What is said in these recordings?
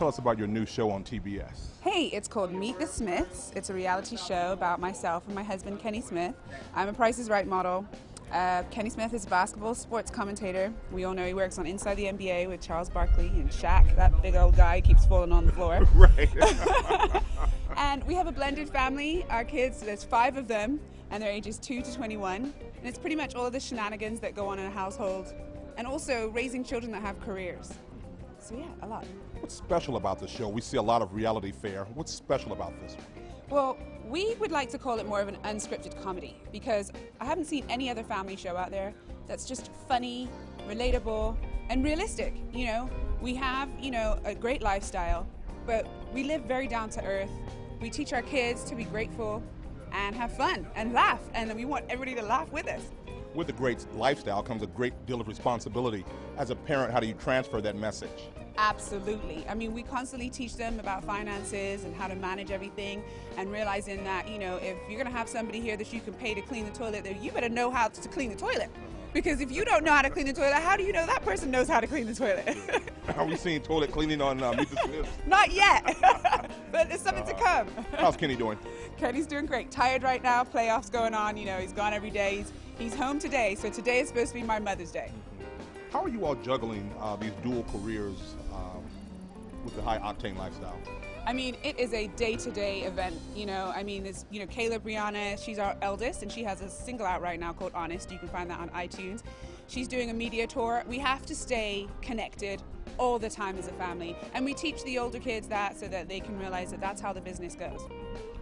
tell us about your new show on TBS? Hey, it's called Meet the Smiths. It's a reality show about myself and my husband, Kenny Smith. I'm a Price is Right model. Kenny Smith is a basketball sports commentator. We all know he works on Inside the NBA with Charles Barkley and Shaq, that big old guy who keeps falling on the floor. Right. And we have a blended family. Our kids, there's 5 of them, and they're ages 2 to 21. And it's pretty much all of the shenanigans that go on in a household, and also raising children that have careers. So yeah, a lot. What's special about the show? We see a lot of reality fare. What's special about this one? Well, we would like to call it more of an unscripted comedy, because I haven't seen any other family show out there that's just funny, relatable, and realistic. You know, we have, a great lifestyle, but we live very down to earth. We teach our kids to be grateful and have fun and laugh, and we want everybody to laugh with us. With a great lifestyle comes a great deal of responsibility. As a parent, how do you transfer that message? Absolutely. I mean, we constantly teach them about finances and how to manage everything, and realizing that, if you're going to have somebody here that you can pay to clean the toilet, then you better know how to clean the toilet. Because if you don't know how to clean the toilet, how do you know that person knows how to clean the toilet? Are we seeing toilet cleaning on Meet the Smiths? Not yet, but there's something to come. How's Kenny doing? Kenny's doing great. Tired right now, playoffs going on, he's gone every day. He's home today, so today is supposed to be my Mother's Day. How are you all juggling these dual careers with the high-octane lifestyle? I mean, it is a day-to-day event, there's, Kayla Brianna, she's our eldest, and she has a single out right now called Honest. You can find that on iTunes. She's doing a media tour. We have to stay connected all the time as a family, and we teach the older kids that so that they can realize that that's how the business goes.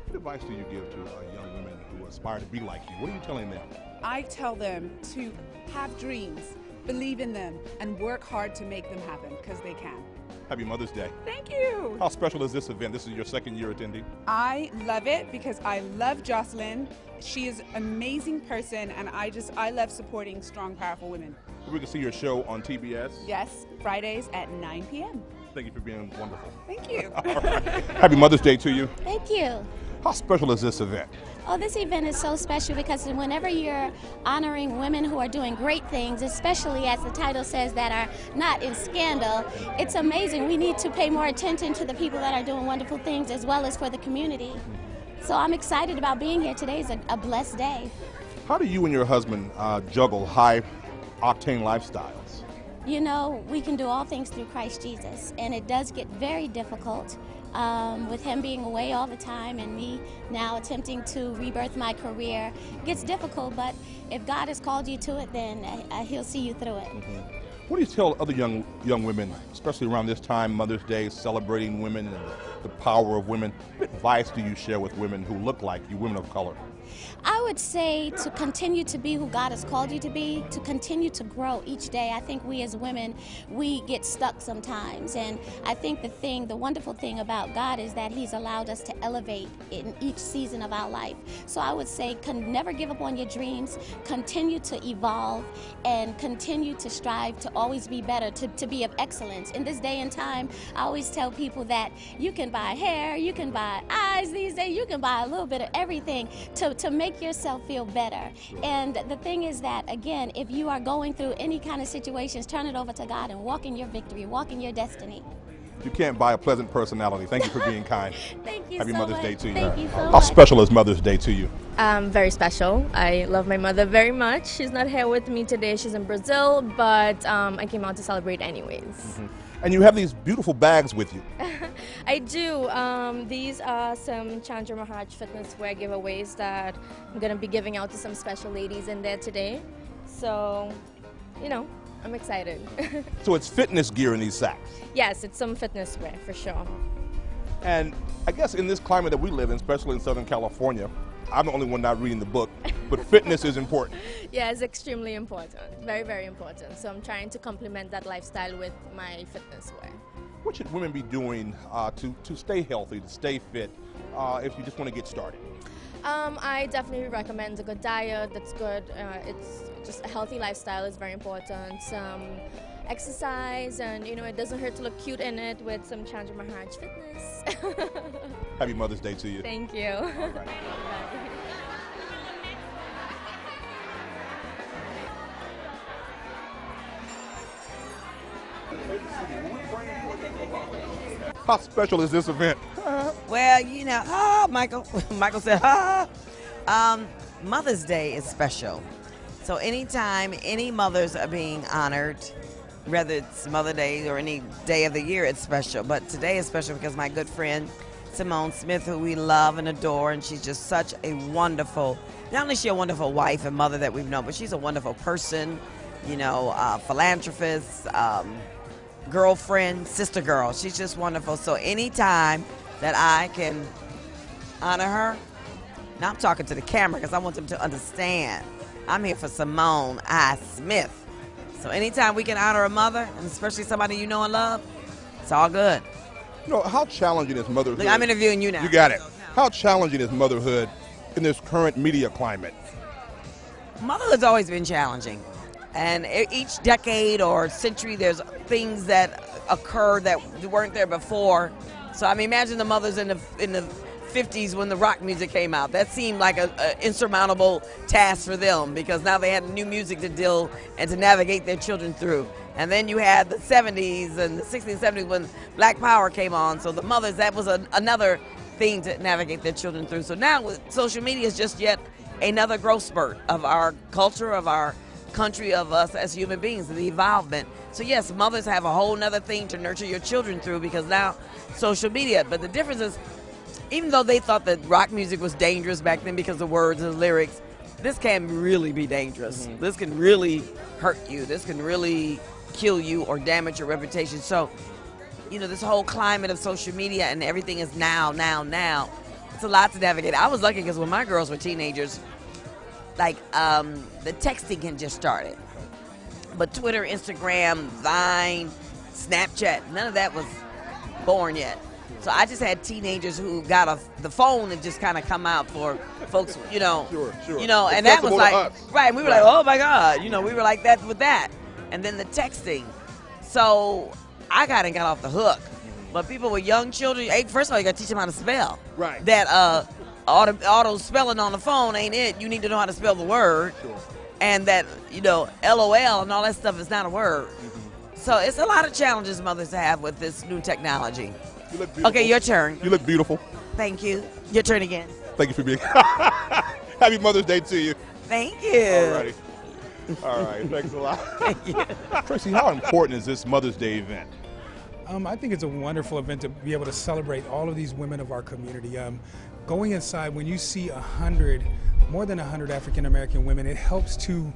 What advice do you give to young women who aspire to be like you? What are you telling them? I tell them to have dreams, believe in them, and work hard to make them happen, because they can. Happy Mother's Day. Thank you. How special is this event? This is your second year attending. I love it because I love Jocelyn. She is an amazing person, and I love supporting strong, powerful women. We can see your show on TBS. Yes, Fridays at 9 p.m. Thank you for being wonderful. Thank you. All right. Happy Mother's Day to you. Thank you. How special is this event? Oh, this event is so special because whenever you're honoring women who are doing great things, especially as the title says, that are not in scandal, it's amazing. We need to pay more attention to the people that are doing wonderful things, as well as for the community. So I'm excited about being here. Today is a blessed day. How do you and your husband juggle high-octane lifestyles? We can do all things through Christ Jesus, and it does get very difficult with him being away all the time and me now attempting to rebirth my career. It gets difficult, but if God has called you to it, then he'll see you through it. What do you tell other young women, especially around this time, Mother's Day, celebrating women and the power of women? What advice do you share with women who look like you, women of color? I would say to continue to be who God has called you to be, to continue to grow each day. I think we as women, we get stuck sometimes, and I think the wonderful thing about God is that he's allowed us to elevate in each season of our life. So I would say never give up on your dreams, continue to evolve, and continue to strive to always be better, to be of excellence. In this day and time, I always tell people that you can buy hair, you can buy eyes these days, you can buy a little bit of everything to make yourself feel better. And the thing is that, again, if you are going through any kind of situations, turn it over to God and walk in your victory, walk in your destiny. You can't buy a pleasant personality. Thank you for being kind. Thank you Happy so Mother's much. Day to you. Thank you so How much. special is Mother's Day to you? Very special. I love my mother very much. She's not here with me today. She's in Brazil, but I came out to celebrate anyways. And you have these beautiful bags with you. I do. These are some Chandra Maharaj fitness wear giveaways that I'm going to be giving out to some special ladies in there today. So, I'm excited. So it's fitness gear in these sacks. Yes, it's some fitness wear for sure. And I guess in this climate that we live in, especially in Southern California, I'm the only one not reading the book, but fitness is important. Yeah, it's extremely important. Very, very important. So I'm trying to complement that lifestyle with my fitness wear. What should women be doing to stay healthy, to stay fit, if you just want to get started? I definitely recommend a good diet that's good. It's just a healthy lifestyle is very important. Exercise, and it doesn't hurt to look cute in it with some Chandra Maharaj fitness. Happy Mother's Day to you. Thank you. All right. How special is this event? Well, you know, Michael. Michael said, Mother's Day is special. So anytime any mothers are being honored, whether it's Mother Day or any day of the year, it's special. But today is special because my good friend Simone Smith, who we love and adore, and she's just such a wonderful, not only is she a wonderful wife and mother that we've known, but she's a wonderful person, you know, philanthropist, girlfriend, sister girl. She's just wonderful. So anytime that I can honor her, now I'm talking to the camera because I want them to understand I'm here for Simone I. Smith. So anytime we can honor a mother, and especially somebody you know and love, it's all good. You know, how challenging is motherhood? Look, I'm interviewing you now. You got it. How challenging is motherhood in this current media climate? Motherhood's always been challenging. And each decade or century, there's things that occur that weren't there before. So I mean, imagine the mothers in the 50s when the rock music came out. That seemed like an insurmountable task for them because now they had new music to deal and to navigate their children through. And then you had the 70s and the 60s and 70s when Black Power came on. So the mothers, that was another thing to navigate their children through. So now with social media is just yet another growth spurt of our culture, of our country, of us as human beings, the evolvement. So yes, mothers have a whole nother thing to nurture your children through because now social media. But the difference is, even though they thought that rock music was dangerous back then because of words and lyrics, this can really be dangerous. Mm-hmm. This can really hurt you. This can really kill you or damage your reputation. So, you know, this whole climate of social media and everything is now. It's a lot to navigate. I was lucky because when my girls were teenagers, like the texting had just started. But Twitter, Instagram, Vine, Snapchat, none of that was born yet. So I just had teenagers who got the phone and just kind of come out for folks, you know. Sure. You know, and that was like, right, and we were like, oh my God, you know, we were like that with that. And then the texting. So I got off the hook. But people with young children, first of all, you got to teach them how to spell. Right. That auto spelling on the phone ain't it. You need to know how to spell the word. Sure. And that, you know, LOL and all that stuff is not a word. Mm-hmm. So it's a lot of challenges mothers have with this new technology. You look beautiful. Okay, your turn. You look beautiful. Thank you. Your turn again. Thank you for being Happy Mother's Day to you. Thank you. All right. Thanks a lot. Thank you. Tracy, how important is this Mother's Day event? I think it's a wonderful event to be able to celebrate all of these women of our community. Going inside, when you see more than 100 African American women, it helps to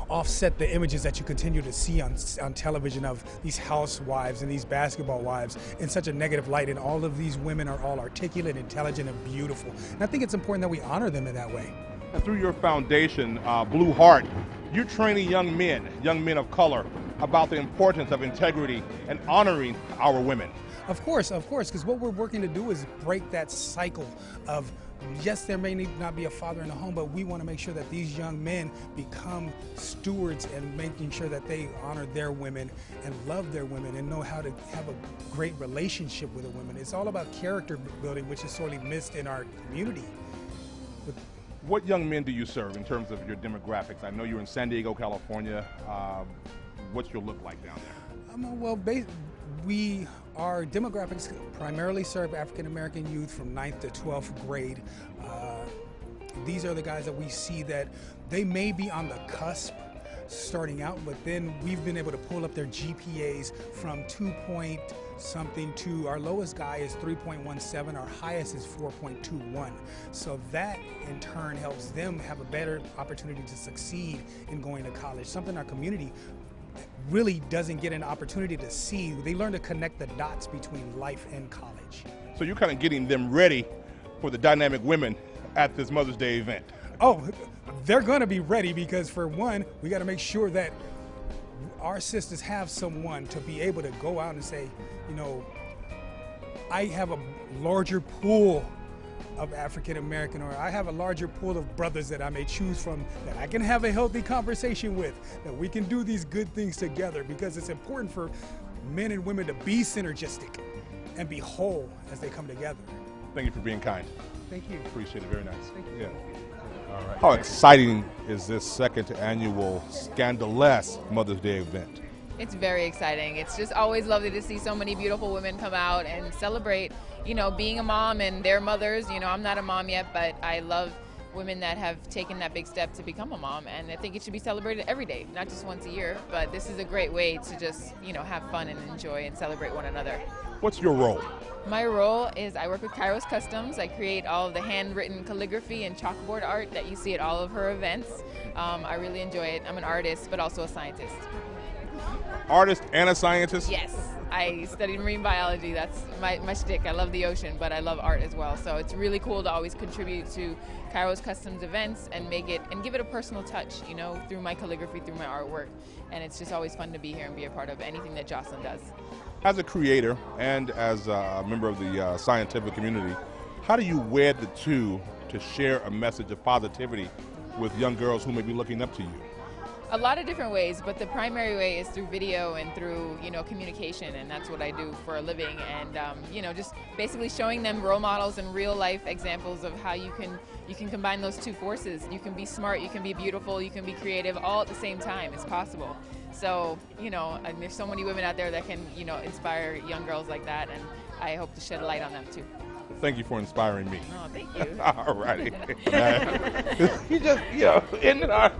offset the images that you continue to see on television of these housewives and these basketball wives in such a negative light. And all of these women are all articulate, intelligent, and beautiful. And I think it's important that we honor them in that way. And through your foundation, Blue Heart, you're training young men of color, about the importance of integrity and honoring our women. Of course, because what we're working to do is break that cycle of, yes, there may not be a father in the home, but we want to make sure that these young men become stewards and making sure that they honor their women and love their women and know how to have a great relationship with a woman. It's all about character building, which is sorely missed in our community. What young men do you serve in terms of your demographics? I know you're in San Diego, California. What's your look like down there? Our demographics primarily serve African American youth from 9th to 12th grade. These are the guys that we see that they may be on the cusp starting out, but then we've been able to pull up their GPAs from 2 point something to our lowest guy is 3.17, our highest is 4.21. So that in turn helps them have a better opportunity to succeed in going to college, something our community really doesn't get an opportunity to see. They learn to connect the dots between life and college. So you're kind of getting them ready for the dynamic women at this Mother's Day event. Oh, they're going to be ready because, for one, we got to make sure that our sisters have someone to be able to go out and say, you know, I have a larger pool of African American, or I have a larger pool of brothers that I may choose from that I can have a healthy conversation with, that we can do these good things together, because it's important for men and women to be synergistic and be whole as they come together. Thank you for being kind. Thank you. Appreciate it. Very nice. Thank you. Yeah. All right. How exciting is this second annual scandalous Mother's Day event? It's very exciting. It's just always lovely to see so many beautiful women come out and celebrate, you know, being a mom and their mothers. You know, I'm not a mom yet, but I love women that have taken that big step to become a mom, and I think it should be celebrated every day, not just once a year. But this is a great way to just, you know, have fun and enjoy and celebrate one another. What's your role? My role is I work with Cairo's Customs. I create all of the handwritten calligraphy and chalkboard art that you see at all of her events. I really enjoy it. I'm an artist, but also a scientist. Artist and a scientist? Yes. I studied marine biology. That's my shtick. I love the ocean, but I love art as well. So it's really cool to always contribute to Cairo's Customs events and make it and give it a personal touch, you know, through my calligraphy, through my artwork. And it's just always fun to be here and be a part of anything that Jocelyn does. As a creator and as a member of the scientific community, how do you wed the two to share a message of positivity with young girls who may be looking up to you? A lot of different ways, but the primary way is through video and through, you know, communication, and that's what I do for a living. And you know, just basically showing them role models and real life examples of how you can combine those two forces. You can be smart, you can be beautiful, you can be creative, all at the same time. It's possible. So, you know, and there's so many women out there that can, you know, inspire young girls like that, and I hope to shed a light on them too. Thank you for inspiring me. Oh, thank you. All righty. You just, you know, ended our...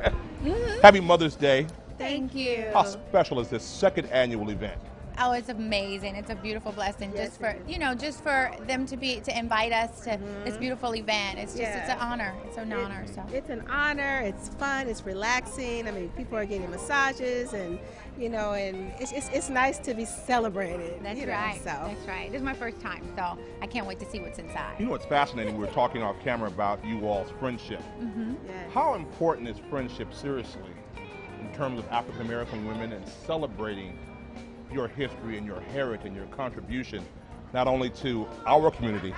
Happy Mother's Day. Thank you. How special is this second annual event? Oh, it's amazing. It's a beautiful blessing just for, you know, just for them to invite us to this beautiful event. It's just, it's an honor. It's an honor. So it's an honor. It's fun. It's relaxing. I mean, people are getting massages and, you know, and it's nice to be celebrated. That's right. So. That's right. This is my first time, so I can't wait to see what's inside. You know what's fascinating? We were talking off camera about you all's friendship. Yes. How important is friendship, seriously, in terms of African American women and celebrating your history and your heritage and your contribution, not only to our community,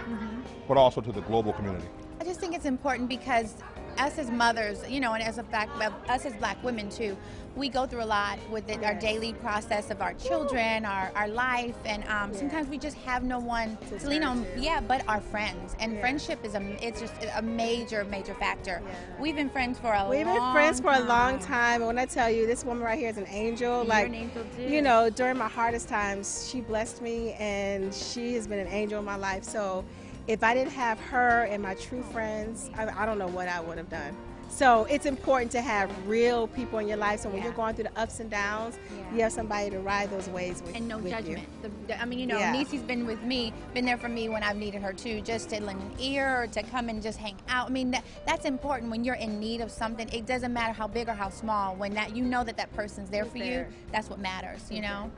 but also to the global community? I just think it's important because us as mothers, you know, and as us as black women too, we go through a lot with it, our daily process of our children, our life, and sometimes we just have no one to lean on. But our friends, and friendship is it's just a major factor. We've been friends for a long time. And when I tell you, this woman right here is an angel. You're like, an angel too. You know, during my hardest times, she blessed me, and she has been an angel in my life. So if I didn't have her and my true friends, I don't know what I would have done. So it's important to have real people in your life. So when you're going through the ups and downs, you have somebody to ride those waves with. And no judgment. You. I mean, you know, Nisi's been with me, been there for me when I've needed her too, just to lend an ear or to come and just hang out. I mean, that's important when you're in need of something. It doesn't matter how big or how small. When that you know that person's there for you, that's what matters. You know.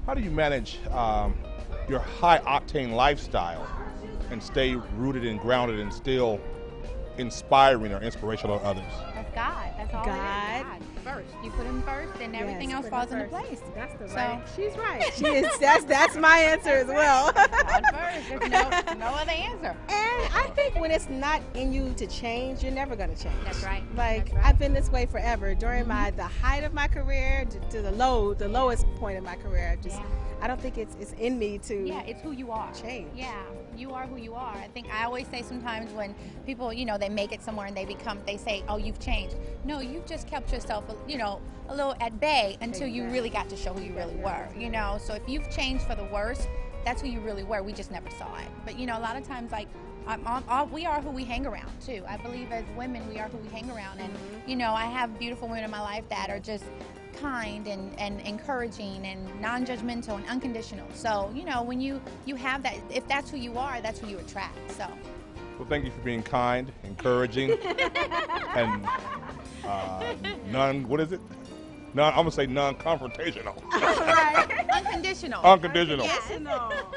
How do you manage your high octane lifestyle and stay rooted and grounded and still inspiring or inspirational to others? That's God. That's all God. it is. God. First. You put him first and everything else falls into place. That's the right. She's right. She is. That's my answer as well. God first. There's no other answer. And I think when it's not in you to change, you're never going to change. That's right. Like, That's right. I've been this way forever. During the height of my career to the lowest point of my career, I don't think it's in me to it's who you are. Change. Yeah, you are who you are. I think I always say sometimes when people, you know, they make it somewhere and they say, oh, you've changed. No, you've just kept yourself, you know, a little at bay until you really got to show who you really were, you know. So if you've changed for the worse, that's who you really were. We just never saw it. But, you know, a lot of times, like, we are who we hang around, too. I believe as women, we are who we hang around. And, you know, I have beautiful women in my life that are just kind and encouraging and non-judgmental and unconditional. So, you know, when you have that, if that's who you are, that's who you attract. So. Well, thank you for being kind, encouraging, and I'm going to say non-confrontational. Right. Unconditional. Unconditional. Yes.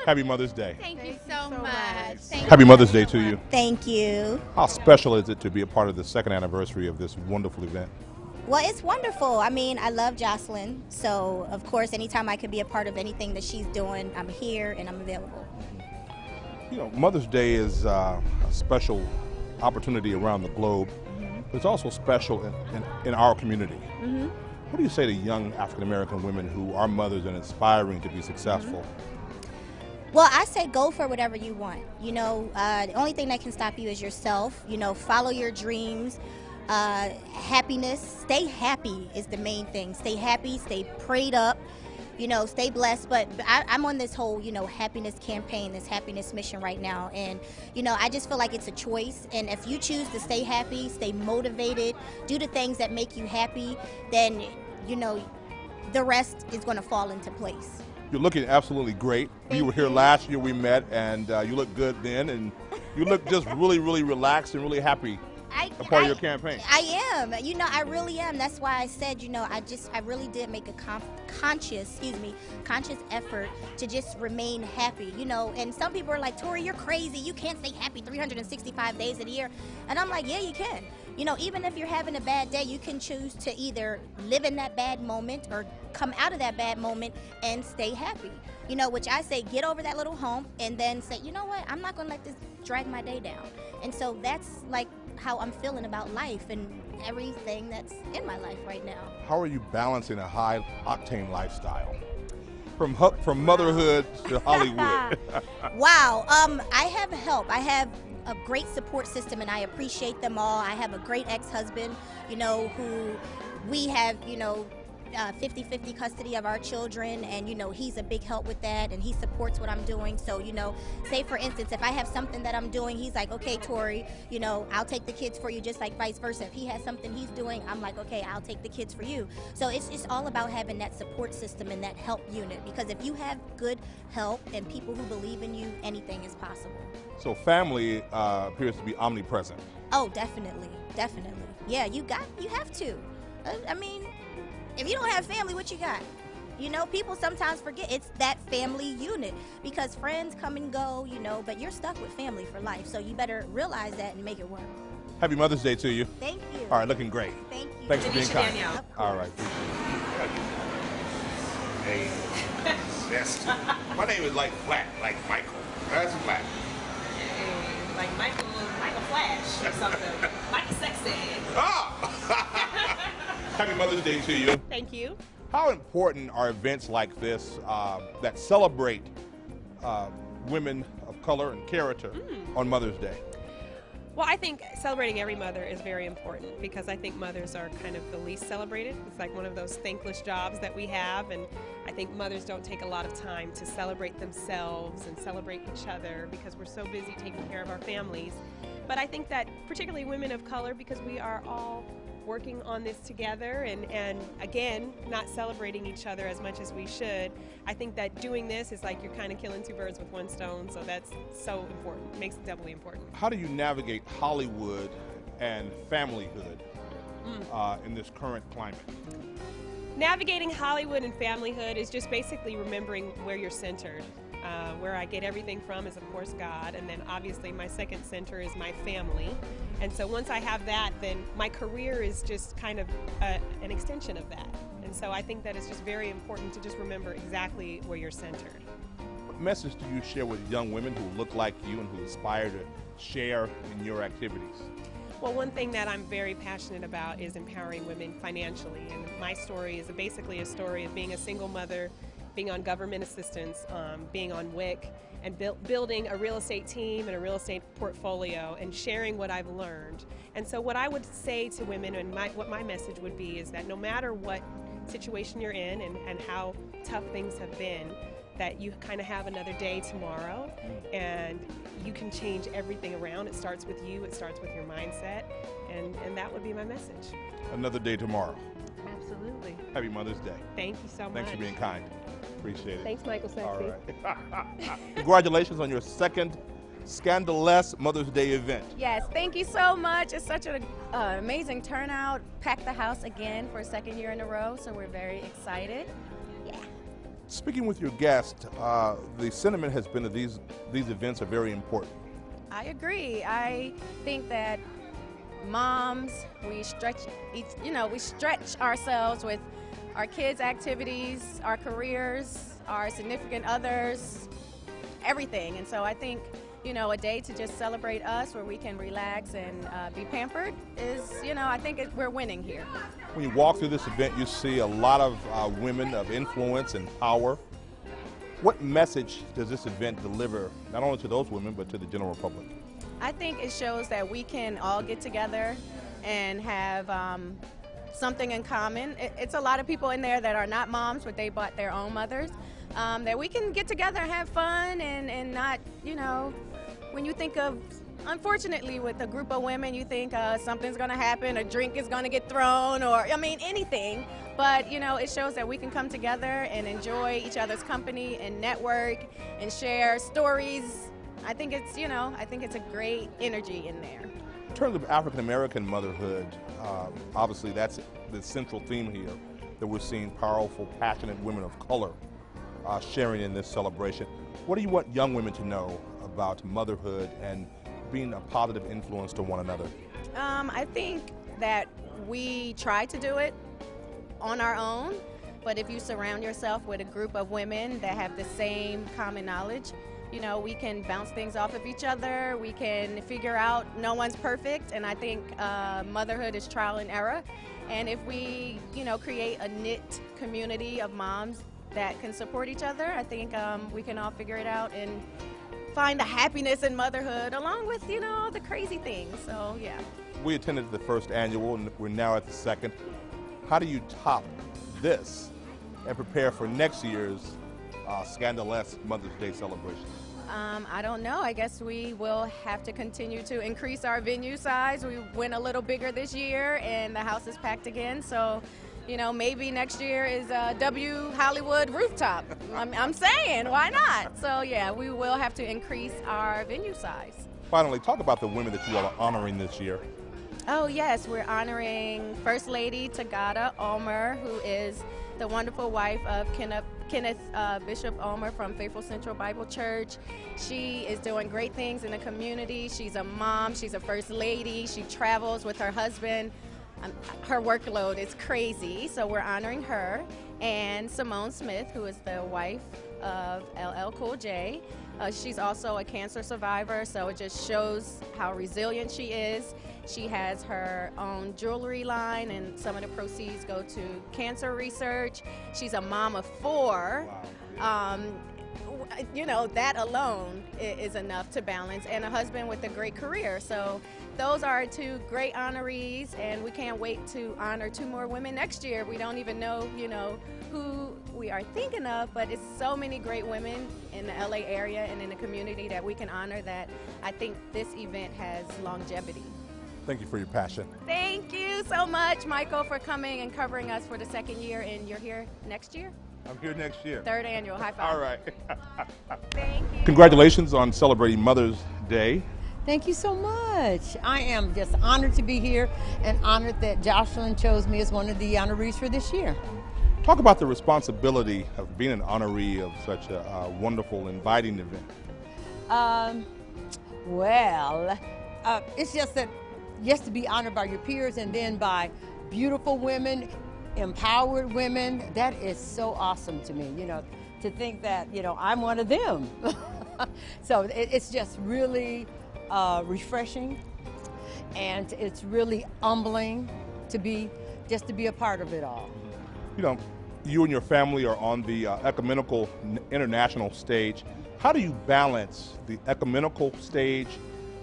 Happy Mother's Day. Thank you so much. Happy Mother's Day to you. Thank you. How special is it to be a part of the second anniversary of this wonderful event? Well, it's wonderful. I mean, I love Jocelyn, so of course, anytime I could be a part of anything that she's doing, I'm here and I'm available. You know, Mother's Day is a special opportunity around the globe. But it's also special in our community. What do you say to young African American women who are mothers and aspiring to be successful? Well, I say go for whatever you want. You know, the only thing that can stop you is yourself. You know, follow your dreams. Happiness, stay happy is the main thing. Stay happy, stay prayed up, stay blessed. But I'm on this whole, happiness campaign, this happiness mission right now. And, I just feel like it's a choice. And if you choose to stay happy, stay motivated, do the things that make you happy, then, the rest is going to fall into place. You're looking absolutely great. You were here last year, we met, and you looked good then, and you look just really, really relaxed and really happy. A part of your campaign. I am. I really am. That's why I said, I really did make a conscious effort to just remain happy, And some people are like, Tori, you're crazy. You can't stay happy 365 days of the year. And I'm like, yeah, you can. Even if you're having a bad day, you can choose to either live in that bad moment or come out of that bad moment and stay happy. Which I say, get over that little hump and then say, you know what, I'm not going to let this drag my day down. And so that's like how I'm feeling about life and everything that's in my life right now. How are you balancing a high octane lifestyle? From motherhood to Hollywood. Wow. I have help. I have a great support system and I appreciate them all. I have a great ex-husband, who we have, 50-50 custody of our children, and he's a big help with that, and he supports what I'm doing. So say for instance, if I have something that I'm doing, he's like, okay, Tori, I'll take the kids for you, just like vice versa. If he has something he's doing, I'm like, okay, I'll take the kids for you. So it's just all about having that support system and that help unit, because if you have good help and people who believe in you, anything is possible. So family appears to be omnipresent. Oh, definitely. Yeah, you have to. I mean, if you don't have family, what you got? People sometimes forget it's that family unit, because friends come and go, but you're stuck with family for life. So you better realize that and make it work. Happy Mother's Day to you. Thank you. All right, looking great. Thank you. Thanks for being kind. Danielle. All right. Hey, best. My name is like Flat, like Michael. That's Flat. Hey, like Michael Flash or something. Michael Sexton. Ah! Happy Mother's Day to you. Thank you. How important are events like this that celebrate women of color and character on Mother's Day? Well, I think celebrating every mother is very important, because I think mothers are kind of the least celebrated. It's like one of those thankless jobs that we have, and I think mothers don't take a lot of time to celebrate themselves and celebrate each other, because we're so busy taking care of our families. But I think that particularly women of color, because we are all working on this together and again, not celebrating each other as much as we should, I think that doing this is like you're kind of killing two birds with one stone, so that's so important. It makes it doubly important. How do you navigate Hollywood and familyhood in this current climate? Navigating Hollywood and familyhood is just basically remembering where you're centered. Where I get everything from is, of course, God, and then obviously my second center is my family. And so once I have that, then my career is just kind of an extension of that. And so I think that it's just very important to just remember exactly where you're centered. What message do you share with young women who look like you and who aspire to share in your activities? Well, one thing that I'm very passionate about is empowering women financially. And my story is basically a story of being a single mother, being on government assistance, being on WIC, and building a real estate team and a real estate portfolio and sharing what I've learned. And so what I would say to women, and what my message would be, is that no matter what situation you're in and how tough things have been, that you kind of have another day tomorrow, and you can change everything around. It starts with you, it starts with your mindset, and that would be my message. Another day tomorrow. Absolutely. Happy Mother's Day. Thank you so much. Thanks for being kind. Appreciate it. Thanks, Michael Sexy. All right. Congratulations on your second scandalous Mother's Day event. Yes, thank you so much. It's such an amazing turnout. Packed the house again for a second year in a row, so we're very excited. Yeah. Speaking with your guest, the sentiment has been that these events are very important. I agree. I think that moms, we stretch ourselves with our kids' activities, our careers, our significant others, everything. And so I think, a day to just celebrate us where we can relax and be pampered is, I think we're winning here. When you walk through this event, you see a lot of women of influence and power. What message does this event deliver, not only to those women, but to the general public? I think it shows that we can all get together and have something in common. It's a lot of people in there that are not moms, but they bought their own mothers, that we can get together and have fun and not, you know, when you think of, unfortunately, with a group of women, you think something's going to happen, a drink is going to get thrown, or, I mean, anything. But, you know, it shows that we can come together and enjoy each other's company and network and share stories. I think it's, you know, I think it's a great energy in there. In terms of African American motherhood, obviously that's the central theme here, that we're seeing powerful, passionate women of color sharing in this celebration. What do you want young women to know about motherhood and being a positive influence to one another? I think that we try to do it on our own, but if you surround yourself with a group of women that have the same common knowledge, you know, we can bounce things off of each other. We can figure out, no one's perfect, and I think motherhood is trial and error. And if we, you know, create a knit community of moms that can support each other, I think we can all figure it out and find the happiness in motherhood, along with, you know, all the crazy things. So, yeah. We attended the first annual, and we're now at the second. How do you top this and prepare for next year's scandalous Mother's Day celebration? I don't know. I guess we will have to continue to increase our venue size. We went a little bigger this year, and the house is packed again. So, you know, maybe next year is W Hollywood rooftop. I'm saying, why not? So, yeah, we will have to increase our venue size. Finally, talk about the women that you all are honoring this year. Oh, yes, we're honoring First Lady Tagada Ulmer, who is the wonderful wife of Kenneth Bishop Ulmer from Faithful Central Bible Church. She is doing great things in the community. She's a mom, she's a first lady, she travels with her husband. Her workload is crazy, so we're honoring her. And Simone Smith, who is the wife of LL Cool J. She's also a cancer survivor, so it just shows how resilient she is. She has her own jewelry line, and some of the proceeds go to cancer research. She's a mom of 4. Wow. You know, that alone is enough to balance, and a husband with a great career. So those are 2 great honorees, and we can't wait to honor 2 more women next year. We don't even know, you know, who we are thinking of, but it's so many great women in the LA area and in the community that we can honor, that I think this event has longevity. Thank you for your passion. Thank you so much, Michael, for coming and covering us for the 2nd year, and you're here next year? I'm here next year. 3rd annual. High five. All right. Thank you. Congratulations on celebrating Mother's Day. Thank you so much. I am just honored to be here and honored that Jocelyn chose me as one of the honorees for this year. Talk about the responsibility of being an honoree of such a wonderful, inviting event. It's just that, just to be honored by your peers and then by beautiful women, empowered women, that is so awesome to me, you know, to think that, you know, I'm one of them. So it's just really refreshing, and it's really humbling to be a part of it all. You know, you and your family are on the ecumenical international stage. How do you balance the ecumenical stage,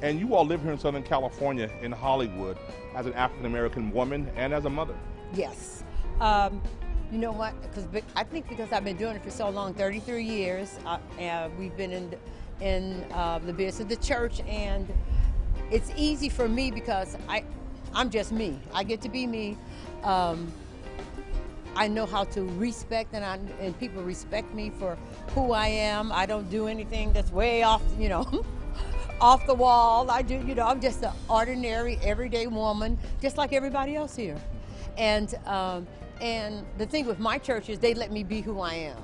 and you all live here in Southern California in Hollywood, as an African-American woman and as a mother? Yes. You know what? I think because I've been doing it for so long, 33 years, we've been in the business of the church, and it's easy for me because I'm just me. I get to be me. I know how to respect, and people respect me for who I am. I don't do anything that's way off, you know, off the wall. I do, you know, I'm just an ordinary, everyday woman, just like everybody else here. And the thing with my church is they let me be who I am.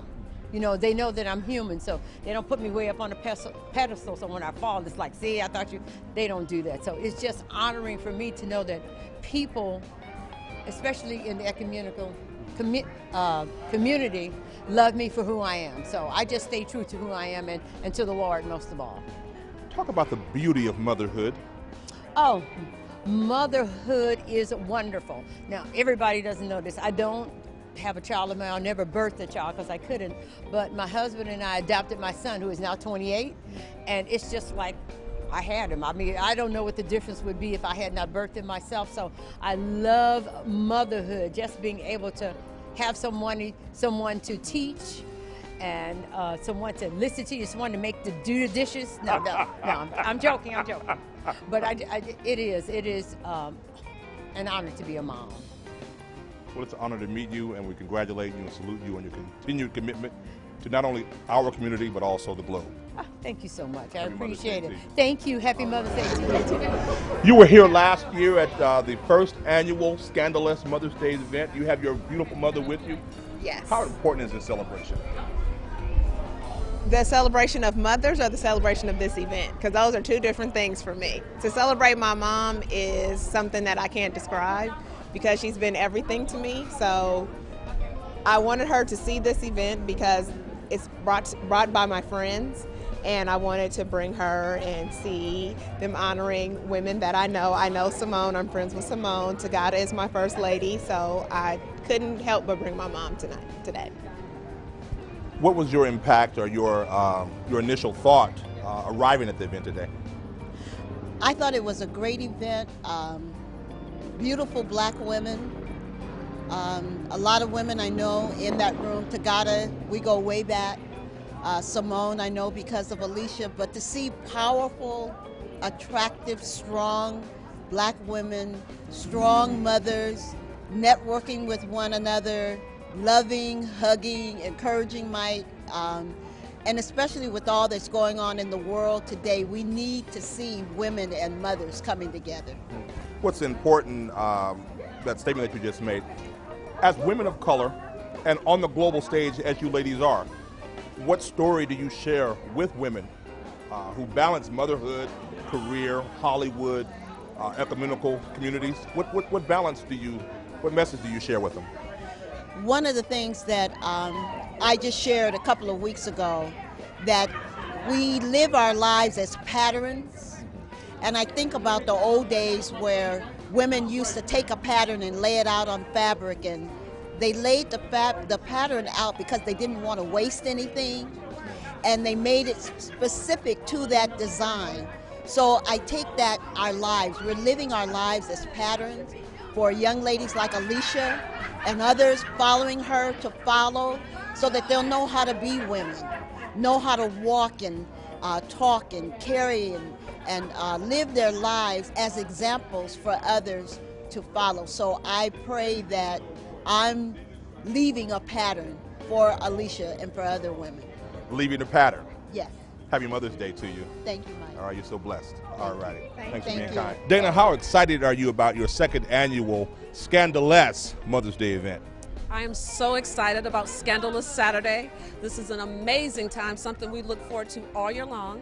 You know, they know that I'm human, so they don't put me way up on a pedestal, so when I fall, it's like, see, I thought you, they don't do that. So it's just honoring for me to know that people, especially in the ecumenical community, love me for who I am. So I just stay true to who I am and to the Lord most of all. Talk about the beauty of motherhood. Oh, motherhood is wonderful. Now, everybody doesn't know this. I don't have a child of my own. I never birthed a child because I couldn't. But my husband and I adopted my son, who is now 28. And it's just like, I had him. I mean, I don't know what the difference would be if I had not birthed him myself. So I love motherhood, just being able to have someone to teach and someone to listen to you, someone to do the dishes. No, I'm joking. But it is an honor to be a mom. Well, it's an honor to meet you, and we congratulate you and salute you on your continued commitment to not only our community, but also the globe. Thank you so much. I Happy appreciate Mother's it. Day to you. Thank you. Happy Mother's Day to you too. You were here last year at the first annual Scandalous Mother's Day event. You have your beautiful mother with you. Yes. How important is this celebration? The celebration of mothers or the celebration of this event? Because those are two different things for me. To celebrate my mom is something that I can't describe because she's been everything to me. So I wanted her to see this event because it's brought by my friends, and I wanted to bring her and see them honoring women that I know. I know Simone, I'm friends with Simone. Tagata is my first lady, so I couldn't help but bring my mom today. What was your impact or your initial thought arriving at the event today? I thought it was a great event. Beautiful black women. A lot of women I know in that room. Tagata, we go way back. Simone, I know because of Alicia, but to see powerful, attractive, strong black women, strong mothers, networking with one another, loving, hugging, encouraging Mike, and especially with all that's going on in the world today, we need to see women and mothers coming together. What's important, that statement that you just made, as women of color and on the global stage as you ladies are, what story do you share with women who balance motherhood, career, Hollywood, ecumenical communities? What message do you share with them? One of the things that I just shared a couple of weeks ago, that we live our lives as patterns, and I think about the old days where women used to take a pattern and lay it out on fabric, and they laid the pattern out because they didn't want to waste anything, and they made it specific to that design. So I take that our lives, we're living our lives as patterns for young ladies like Alicia and others following her to follow, so that they'll know how to be women, know how to walk and talk and carry and live their lives as examples for others to follow. So I pray that I'm leaving a pattern for Alicia and for other women. Leaving a pattern? Yes. Happy Mother's Day to you. Thank you, Mike. All right, you're so blessed. All righty. Thanks for being you. kind. Dayna, how excited are you about your second annual Scandalous Mother's Day event? I am so excited about Scandalous Saturday. This is an amazing time, something we look forward to all year long.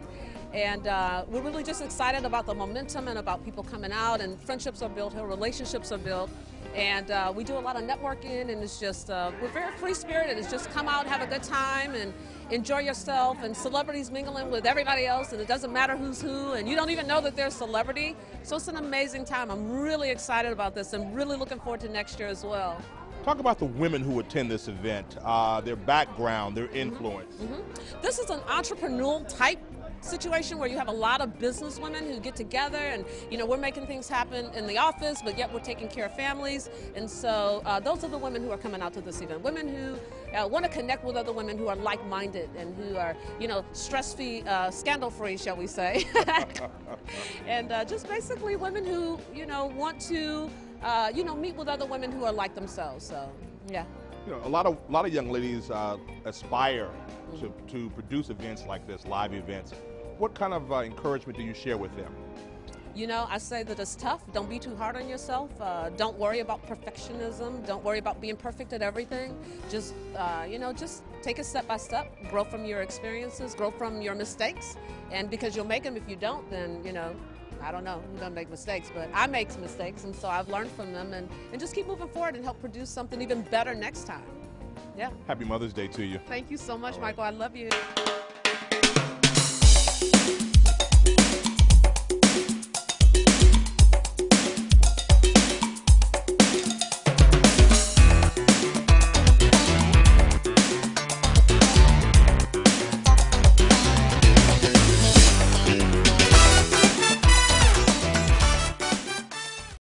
And we're really just excited about the momentum and about people coming out, and friendships are built here, relationships are built. And we do a lot of networking, and it's just, we're very free-spirited. It's just come out, have a good time, and enjoy yourself, and celebrities mingling with everybody else, and it doesn't matter who's who, and you don't even know that they're a celebrity. So it's an amazing time. I'm really excited about this and really looking forward to next year as well. Talk about the women who attend this event, their background, their influence. This is an entrepreneurial type situation where you have a lot of business women who get together, and we're making things happen in the office, but yet we're taking care of families. And so those are the women who are coming out to this event. Women who want to connect with other women who are like-minded and who are, stress-free, scandal-free, shall we say. And just basically women who, want to, meet with other women who are like themselves. So, yeah. A lot of young ladies aspire to produce events like this, live events. What kind of encouragement do you share with them? I say that it's tough. Don't be too hard on yourself. Don't worry about perfectionism. Don't worry about being perfect at everything. Just, just take it step by step. Grow from your experiences. Grow from your mistakes. And because you'll make them, if you don't, then, I don't know who doesn't make mistakes, but I make mistakes, and so I've learned from them, and just keep moving forward and help produce something even better next time. Yeah. Happy Mother's Day to you. Thank you so much, Michael. I love you.